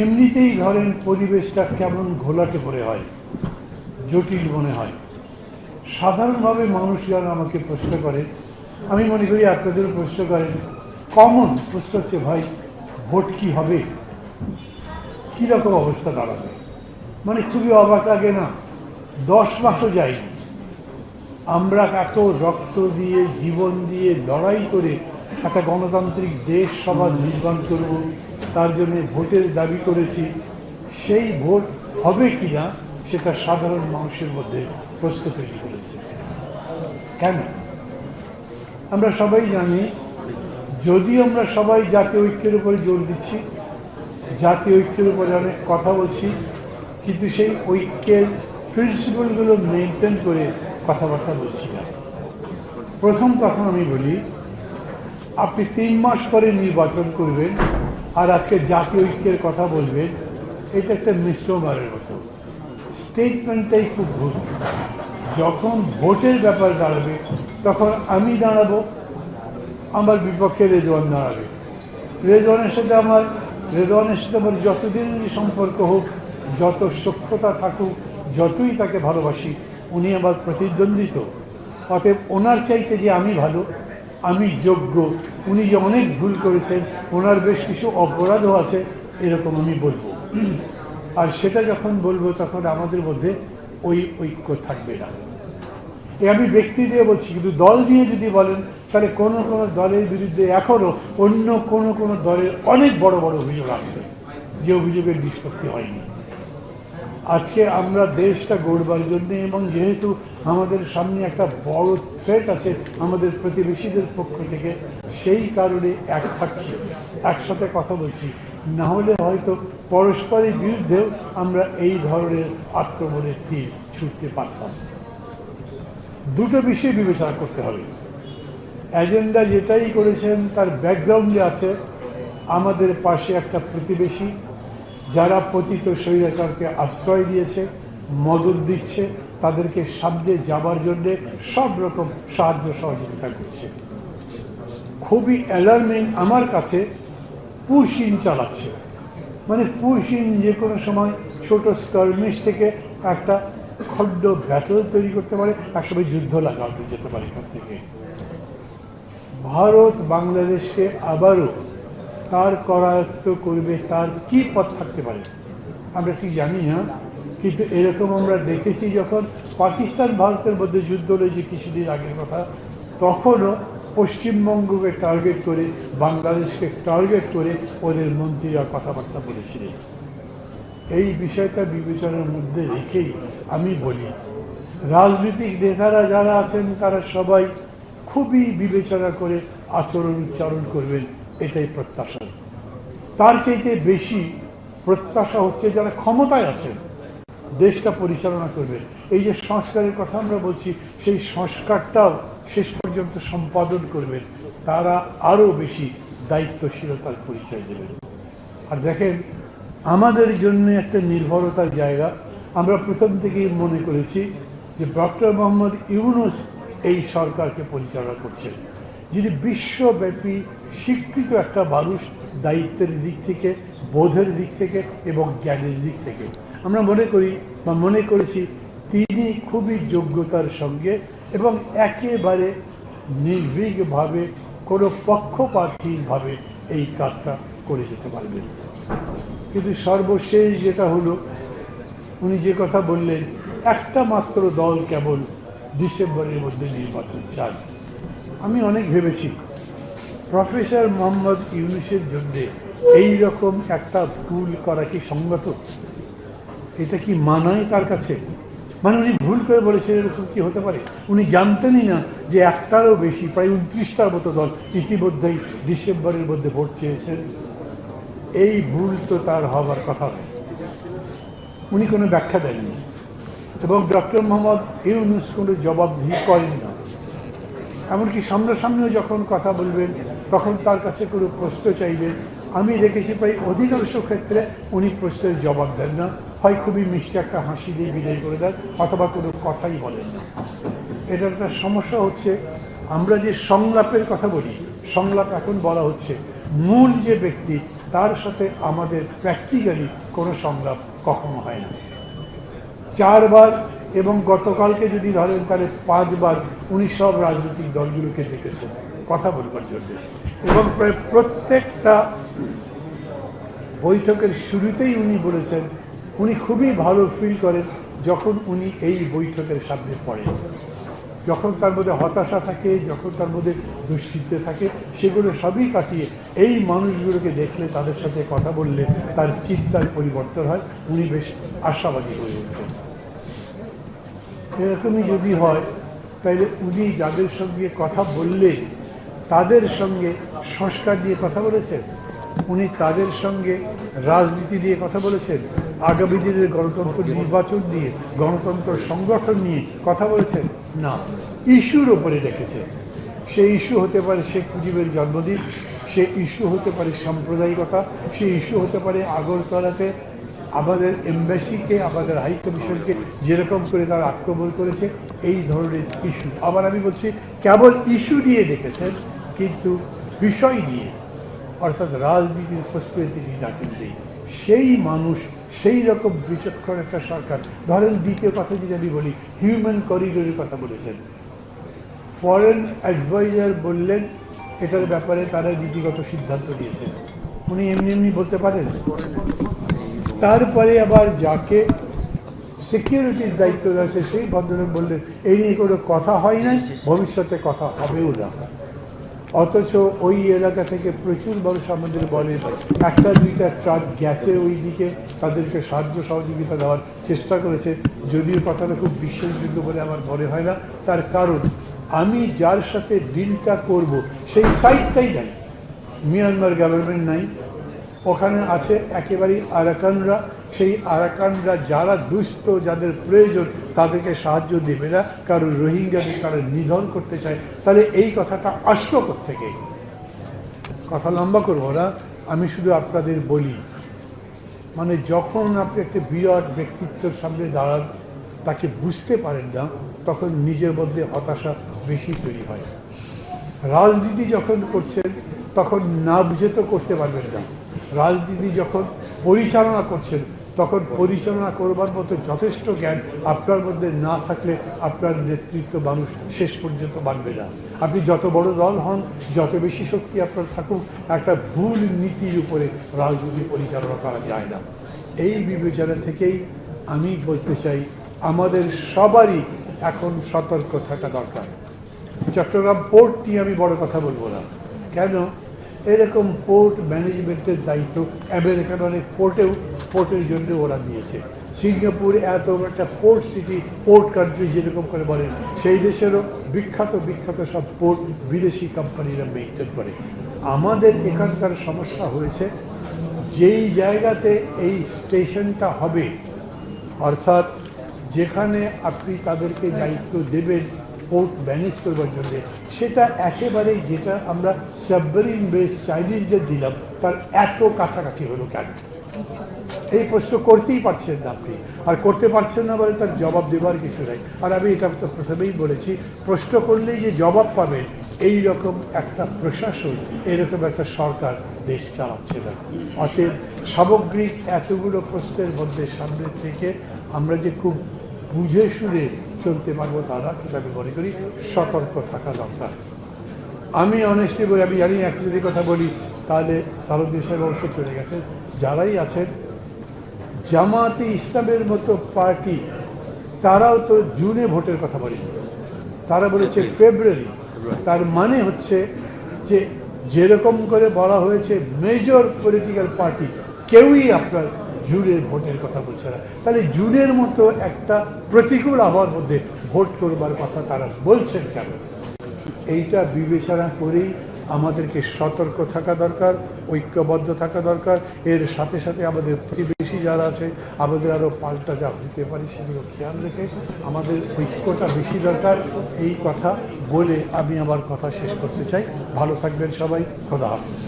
এমনিতেই ধরেন পরিবেশটা কেমন ঘোলাটে করে হয়, জটিল মনে হয়। সাধারণভাবে মানুষ যারা আমাকে প্রশ্ন করে, আমি মনে করি আপনাদেরও প্রশ্ন করেন, কমন প্রশ্ন হচ্ছে, ভাই ভোট কি হবে, কীরকম অবস্থা দাঁড়াবে? মানে খুবই অবাক লাগে না? 10 মাসও যায়নি, আমরা এত রক্ত দিয়ে জীবন দিয়ে লড়াই করে একটা গণতান্ত্রিক দেশ সমাজ নির্মাণ করব, তার জন্য ভোটের দাবি করেছি। সেই ভোট হবে কি না সেটা সাধারণ মানুষের মধ্যে প্রশ্ন তৈরি করেছে। কেন? আমরা সবাই জানি, যদিও আমরা সবাই জাতীয় ঐক্যের উপরে জোর দিচ্ছি, জাতীয় ঐক্যের উপরে অনেক কথা বলছি, কিন্তু সেই ঐক্যের প্রিন্সিপালগুলো মেনটেন করে কথাবার্তা বলছি না। প্রথম কথা আমি বলি, আপনি 3 মাস পরে নির্বাচন করবেন আর আজকে জাতীয় ঐক্যের কথা বলবেন, এটা একটা মিসনোমারের মতো। স্টেটমেন্টটাই খুব ভুল। যখন ভোটের ব্যাপার দাঁড়াবে তখন আমি দাঁড়াবো, আমার বিপক্ষে রেজওয়ান দাঁড়াবে। রেজওয়ানের সাথে আমার যতদিনেরই সম্পর্ক হোক, যত সখ্যতা থাকুক, যতই তাকে ভালোবাসি, উনি আমার প্রতিদ্বন্দ্বিত। অতএব ওনার চাইতে যে আমি ভালো, আমি যোগ্য, উনি যে অনেক ভুল করেছেন, ওনার বেশ কিছু অপরাধও আছে, এরকম আমি বলবো। আর সেটা যখন বলবো তখন আমাদের মধ্যে ওই ঐক্য থাকবে না। আমি ব্যক্তি দিয়ে বলছি, কিন্তু দল নিয়ে যদি বলেন তাহলে কোনো কোনো দলের বিরুদ্ধে এখনও অন্য কোনো দলের অনেক বড় বড় অভিযোগ আছে, যে অভিযোগের নিষ্পত্তি হয়নি। আজকে আমরা দেশটা গড়বার জন্যে, এবং যেহেতু আমাদের সামনে একটা বড় থ্রেট আছে আমাদের প্রতিবেশীদের পক্ষ থেকে, সেই কারণে এক থাকছি, একসাথে কথা বলছি। না হলে হয়তো পরস্পরের বিরুদ্ধেও আমরা এই ধরনের আক্রমণের তীর ছুটতে পারতাম। দুটো বিষয় বিবেচনা করতে হবে। এজেন্ডা যেটাই করেছেন তার ব্যাকগ্রাউন্ডে আছে আমাদের পাশে একটা প্রতিবেশী, যারা পতিত স্বৈরাচারকে আশ্রয় দিয়েছে, মদত দিচ্ছে, তাদেরকে সামনে যাবার জন্যে সব রকম সাহায্য সহযোগিতা করছে। খুবই অ্যালার্মিং আমার কাছে, পুশিন চালাচ্ছে। মানে পুশিন যে কোনো সময় ছোট স্কার্মিশ থেকে একটা খণ্ড ব্যাটল তৈরি করতে পারে, একসময় যুদ্ধ লাগাতে যেতে পারে এখান থেকে। ভারত বাংলাদেশকে আবারও তার করায়ত্ত করবে, তার কি পথ থাকতে পারে আমরা ঠিক জানি না, কিন্তু এরকম আমরা দেখেছি যখন পাকিস্তান ভারতের মধ্যে যুদ্ধ হয়েছে কিছুদিন আগের কথা, তখনও পশ্চিমবঙ্গকে টার্গেট করে, বাংলাদেশকে টার্গেট করে ওদের মন্ত্রীরা কথাবার্তা বলেছিলেন। এই বিষয়টা বিবেচনার মধ্যে রেখেই আমি বলি, রাজনৈতিক নেতারা যারা আছেন তারা সবাই খুবই বিবেচনা করে আচরণ উচ্চারণ করবেন, এটাই প্রত্যাশা। তার চাইতে বেশি প্রত্যাশা হচ্ছে যারা ক্ষমতায় আছেন, দেশটা পরিচালনা করবেন। এই যে সংস্কারের কথা আমরা বলছি, সেই সংস্কারটাও শেষ পর্যন্ত সম্পাদন করবেন, তারা আরও বেশি দায়িত্বশীলতার পরিচয় দেবেন। আর দেখেন, আমাদের জন্য একটা নির্ভরতার জায়গা, আমরা প্রথম থেকেই মনে করেছি যে ডক্টর মোহাম্মদ ইউনূস এই সরকারকে পরিচালনা করছেন, যিনি বিশ্বব্যাপী স্বীকৃত একটা মানুষ, দায়িত্বের দিক থেকে, বোধের দিক থেকে এবং জ্ঞানের দিক থেকে। আমরা মনে করি বা মনে করেছি তিনি খুবই যোগ্যতার সঙ্গে এবং একেবারে নির্ভীকভাবে, কোনো পক্ষপাতহীনভাবে এই কাজটা করে যেতে পারবেন। কিন্তু সর্বশেষ যেটা হলো, উনি যে কথা বললেন, একটা মাত্র দল কেবল ডিসেম্বরের মধ্যে নির্বাচন চায়। আমি অনেক ভেবেছি প্রফেসর মোহাম্মদ ইউনূসের জন্য এই রকম একটা ভুল করা কি সঙ্গত? এটা কি মানায় তার কাছে? মানে উনি ভুল করে বলেছেন এরকম কি হতে পারে? উনি জানতেনই না যে একটারও বেশি, প্রায় 29টার মতো দল ইতিমধ্যেই ডিসেম্বরের মধ্যে ভোট চেয়েছেন। এই ভুল তো তার হবার কথা নয়। উনি কোনো ব্যাখ্যা দেননি এবং ডক্টর মোহাম্মদ ইউনূস কোনো জবাবদিহি করেন না। এমনকি সামনাসামনিও যখন কথা বলবেন তখন তার কাছে কোনো প্রশ্ন চাইবেন, আমি দেখেছি প্রায় অধিকাংশ ক্ষেত্রে উনি প্রশ্নের জবাব দেন না, হয় খুবই মিষ্টি একটা হাসি দিয়ে বিদায় করে দেন, অথবা কোনো কথাই বলেন না। এটা একটা সমস্যা হচ্ছে। আমরা যে সংলাপের কথা বলি, সংলাপ এখন বলা হচ্ছে, মূল যে ব্যক্তি তার সাথে আমাদের প্র্যাকটিক্যালি কোনো সংলাপ কখনো হয় না। 4 বার এবং গতকালকে যদি ধরেন তাহলে 5 বার উনি সব রাজনৈতিক দলগুলোকে ডেকেছেন কথা বলবার জন্য, এবং প্রায় প্রত্যেকটা বৈঠকের শুরুতেই উনি বলেছেন উনি খুবই ভালো ফিল করেন যখন উনি এই বৈঠকের সামনে পড়েন, যখন তার মধ্যে হতাশা থাকে, যখন তার মধ্যে দুশ্চিন্তা থাকে, সেগুলো সবই কাটিয়ে এই মানুষগুলোকে দেখলে, তাদের সাথে কথা বললে তার চিন্তার পরিবর্তন হয়, উনি বেশ আশাবাদী হয়ে ওঠেন। এরকমই যদি হয় তাহলে উনি যাদের সঙ্গে কথা বললেন তাদের সঙ্গে সংস্কার নিয়ে কথা বলেছেন, উনি তাদের সঙ্গে রাজনীতি নিয়ে কথা বলেছেন, আগামী দিনের গণতন্ত্র নির্বাচন নিয়ে, গণতন্ত্র সংগঠন নিয়ে কথা বলেছেন না, ইস্যুর ওপরে রেখেছেন। সেই ইস্যু হতে পারে শেখ মুজিবের জন্মদিন, সে ইস্যু হতে পারে সাম্প্রদায়িকতা, সে ইস্যু হতে পারে আগরতলাতে আমাদের এমবাসিকে, আমাদের হাই কমিশনকে যেরকম করে তারা আক্রমণ করেছে, এই ধরনের ইস্যু। আবার আমি বলছি কেবল ইস্যু নিয়ে ডেকেছেন, কিন্তু বিষয় নিয়ে অর্থাৎ রাজনীতির প্রশ্রয় তিনি ডাকেন নেই। সেই মানুষ, সেই রকম বিচক্ষণ একটা সরকার, ধরেন দ্বিতীয় কথা যদি আমি বলি, হিউম্যান করিডোরের কথা বলেছেন, ফরেন অ্যাডভাইজার বললেন এটার ব্যাপারে তারা নীতিগত সিদ্ধান্ত দিয়েছেন, উনি এমনি এমনি বলতে পারেন। তারপরে আবার যাকে সিকিউরিটির দায়িত্ব রয়েছে সেই ভদ্রলোক বললেন এই নিয়ে কোনো কথা হয় না, ভবিষ্যতে কথা হবেও না। অথচ ওই এলাকা থেকে প্রচুর মানুষ আমাদের বলে 1-2টা ট্রাক গেছে ওই দিকে, তাদেরকে সাহায্য সহযোগিতা দেওয়ার চেষ্টা করেছে, যদিও কথাটা খুব বিশ্বাসযোগ্য বলে আমার মনে হয় না। তার কারণ আমি যার সাথে ডিলটা করব সেই সাইটটাই নাই, মিয়ানমার গভর্নমেন্ট নাই, ওখানে আছে একেবারেই আরাকানরা। সেই আরাকানরা যারা দুস্থ, যাদের প্রয়োজন, তাদেরকে সাহায্য দেবে না, কারণ রোহিঙ্গাদের তারা নিধন করতে চায়। তাহলে এই কথাটা আসলো কোত্থেকে? কথা লম্বা করবো না, আমি শুধু আপনাদের বলি, মানে যখন আপনি একটা বিরাট ব্যক্তিত্বের সামনে দাঁড়ান, তাকে বুঝতে পারেন না, তখন নিজের মধ্যে হতাশা বেশি তৈরি হয়। রাজনীতি যখন করছেন তখন না বুঝে তো করতে পারবেন না, রাজনীতি যখন পরিচালনা করছেন তখন পরিচালনা করবার মতো যথেষ্ট জ্ঞান আপনার মধ্যে না থাকলে আপনার নেতৃত্ব মানুষ শেষ পর্যন্ত মানবে না। আপনি যত বড় দল হন, যত বেশি শক্তি আপনার থাকুক, একটা ভুল নীতির উপরে রাজনীতি পরিচালনা করা যায় না। এই বিবেচনা থেকেই আমি বলতে চাই আমাদের সবারই এখন সতর্ক থাকা দরকার। চট্টগ্রাম পোর্ট নিয়ে আমি বড় কথা বলবো না, কেন এরকম পোর্ট ম্যানেজমেন্টের দায়িত্ব আমেরিকান অনেক পোর্টের জন্য ওরা দিয়েছে। সিঙ্গাপুর এত একটা পোর্ট সিটি, পোর্ট কান্ট্রি যেরকম করে বলেন, সেই দেশেরও বিখ্যাত সব পোর্ট বিদেশি কোম্পানিরা মেইনটেন করে। আমাদের এখানকার সমস্যা হয়েছে, যেই জায়গাতে এই স্টেশনটা হবে, অর্থাৎ যেখানে আপনি তাদেরকে দায়িত্ব দেবেন পোর্ট ম্যানেজ করবার জন্যে, সেটা একেবারেই যেটা আমরা সাবমেরিন বেস চাইনিজদের দিলাম তার এত কাছাকাছি হলো কেন? এই প্রশ্ন করতেই পারছেন না আপনি, আর করতে পারছেন না বলে তার জবাব দেওয়ার কিছু নেই। আর আমি এটা তো প্রথমেই বলেছি, প্রশ্ন করলেই যে জবাব পাবেন এই রকম একটা প্রশাসন, এরকম একটা সরকার দেশ চালাচ্ছে না। অতএব সামগ্রিক এতগুলো প্রশ্নের মধ্যে সামনে থেকে আমরা যে খুব বুঝে শুনে চলতে পারবো তারা, কিন্তু আমি মনে করি সতর্ক থাকা দরকার। আমি অনেস্টলি বলি, আমি জানি একটু যদি কথা বলি তাহলে সারুদ্দিন সাহেব অবশ্য চলে গেছেন, যারাই আছেন জামাতে ইসলামের মতো পার্টি, তারাও তো জুনে ভোটের কথা বলেনি, তারা বলেছে ফেব্রুয়ারি। তার মানে হচ্ছে যে যেরকম করে বলা হয়েছে মেজর পলিটিক্যাল পার্টি কেউই আপনার জুনের ভোটের কথা বলছে না। তাহলে জুনের মতো একটা প্রতিকূল আবহাওয়ার মধ্যে ভোট করবার কথা তারা বলছেন কেন? এইটা বিবেচনা করেই আমাদেরকে সতর্ক থাকা দরকার, ঐক্যবদ্ধ থাকা দরকার। এর সাথে সাথে আমাদের প্রতিবেশী যারা আছে, আমাদের আরও পাল্টা যা হতে পারে সেগুলো খেয়াল রেখে আমাদের ঐক্যটা বেশি দরকার। এই কথা বলে আমি আমার কথা শেষ করতে চাই। ভালো থাকবেন সবাই, খোদা হাফেজ।